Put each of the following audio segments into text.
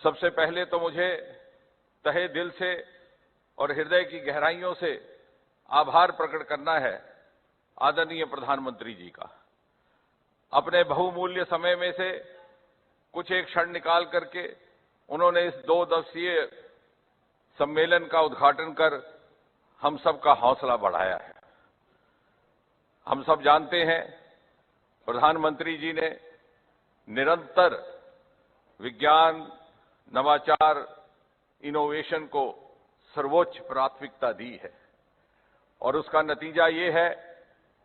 सबसे पहले तो मुझे तहे दिल से और हृदय की गहराइयों से आभार प्रकट करना है आदरणीय प्रधानमंत्री जी का। अपने बहुमूल्य समय में से कुछ एक क्षण निकाल करके उन्होंने इस 2 दिवसीय सम्मेलन का उद्घाटन कर हम सबका हौसला बढ़ाया है। हम सब जानते हैं प्रधानमंत्री जी ने निरंतर विज्ञान, नवाचार, इनोवेशन को सर्वोच्च प्राथमिकता दी है और उसका नतीजा ये है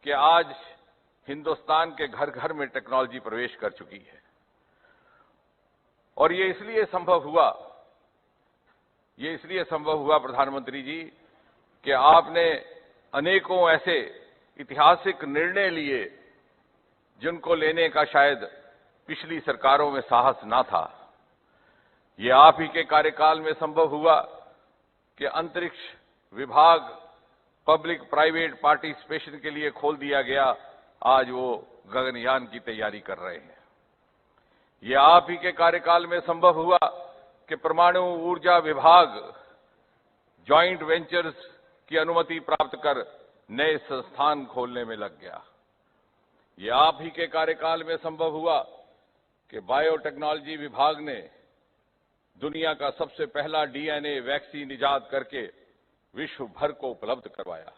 कि आज हिंदुस्तान के घर घर में टेक्नोलॉजी प्रवेश कर चुकी है। और ये इसलिए संभव हुआ प्रधानमंत्री जी कि आपने अनेकों ऐसे ऐतिहासिक निर्णय लिए जिनको लेने का शायद पिछली सरकारों में साहस ना था। ये आप ही के कार्यकाल में संभव हुआ कि अंतरिक्ष विभाग पब्लिक प्राइवेट पार्टिसिपेशन के लिए खोल दिया गया। आज वो गगनयान की तैयारी कर रहे हैं। ये आप ही के कार्यकाल में संभव हुआ कि परमाणु ऊर्जा विभाग जॉइंट वेंचर्स की अनुमति प्राप्त कर नए संस्थान खोलने में लग गया। ये आप ही के कार्यकाल में संभव हुआ कि बायोटेक्नोलॉजी विभाग ने दुनिया का सबसे पहला डीएनए वैक्सीन इजाद करके विश्व भर को उपलब्ध करवाया।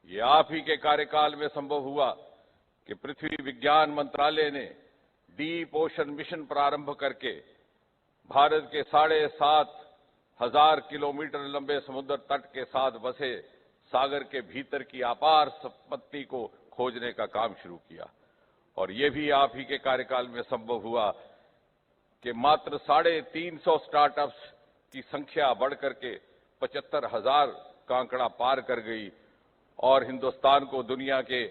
ये आप ही के कार्यकाल में संभव हुआ कि पृथ्वी विज्ञान मंत्रालय ने डीप ओशन मिशन प्रारंभ करके भारत के 7,500 किलोमीटर लंबे समुद्र तट के साथ बसे सागर के भीतर की अपार संपत्ति को खोजने का काम शुरू किया। और ये भी आप ही के कार्यकाल में संभव हुआ कि मात्र 350 स्टार्टअप्स की संख्या बढ़कर के 75,000 का आंकड़ा पार कर गई और हिंदुस्तान को दुनिया के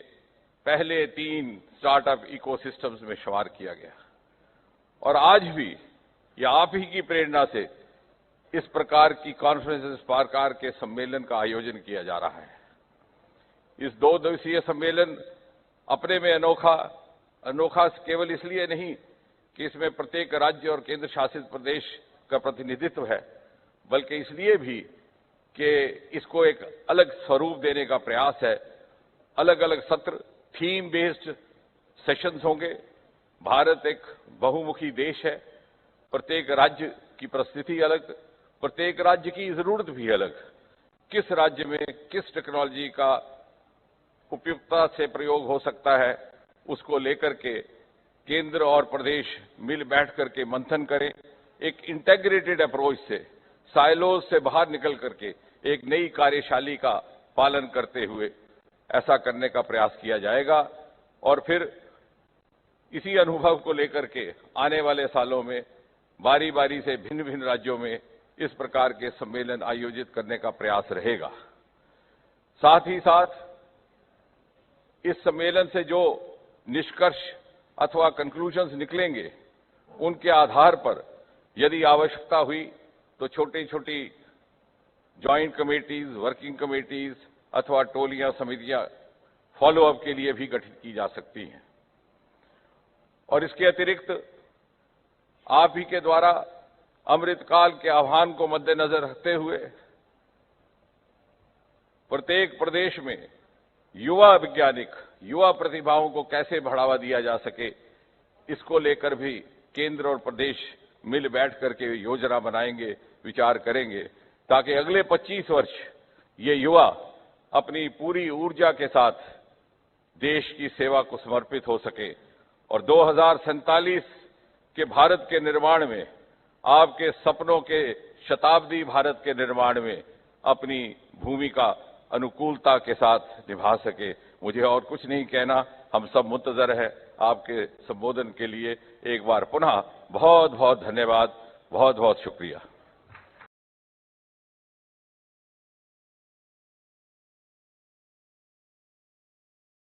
पहले 3 स्टार्टअप इकोसिस्टम्स में शुमार किया गया। और आज भी ये आप ही की प्रेरणा से इस प्रकार की कॉन्फ्रेंस, इस प्रकार के सम्मेलन का आयोजन किया जा रहा है। इस 2 दिवसीय सम्मेलन अपने में अनोखा केवल इसलिए नहीं कि इसमें प्रत्येक राज्य और केंद्र शासित प्रदेश का प्रतिनिधित्व है, बल्कि इसलिए भी कि इसको एक अलग स्वरूप देने का प्रयास है। अलग अलग सत्र, थीम बेस्ड सेशंस होंगे। भारत एक बहुमुखी देश है। प्रत्येक राज्य की परिस्थिति अलग, प्रत्येक राज्य की जरूरत भी अलग। किस राज्य में किस टेक्नोलॉजी का उपयुक्तता से प्रयोग हो सकता है, उसको लेकर के केंद्र और प्रदेश मिल बैठ करके मंथन करें। एक इंटेग्रेटेड अप्रोच से, साइलोज से बाहर निकल करके एक नई कार्यशैली का पालन करते हुए ऐसा करने का प्रयास किया जाएगा। और फिर इसी अनुभव को लेकर के आने वाले सालों में बारी बारी से भिन्न भिन्न राज्यों में इस प्रकार के सम्मेलन आयोजित करने का प्रयास रहेगा। साथ ही साथ इस सम्मेलन से जो निष्कर्ष अथवा कंक्लूजन्स निकलेंगे, उनके आधार पर यदि आवश्यकता हुई तो छोटी छोटी ज्वाइंट कमेटीज, वर्किंग कमेटीज अथवा टोलियां, समितियां फॉलो अप के लिए भी गठित की जा सकती हैं। और इसके अतिरिक्त आप ही के द्वारा अमृतकाल के आह्वान को मद्देनजर रखते हुए प्रत्येक प्रदेश में युवा वैज्ञानिक, युवा प्रतिभाओं को कैसे बढ़ावा दिया जा सके, इसको लेकर भी केंद्र और प्रदेश मिल बैठ करके योजना बनाएंगे, विचार करेंगे, ताकि अगले 25 वर्ष ये युवा अपनी पूरी ऊर्जा के साथ देश की सेवा को समर्पित हो सके और 2047 के भारत के निर्माण में, आपके सपनों के शताब्दी भारत के निर्माण में अपनी भूमिका अनुकूलता के साथ निभा सके। मुझे और कुछ नहीं कहना, हम सब मुंतजर हैं आपके संबोधन के लिए। एक बार पुनः बहुत बहुत धन्यवाद, बहुत बहुत शुक्रिया।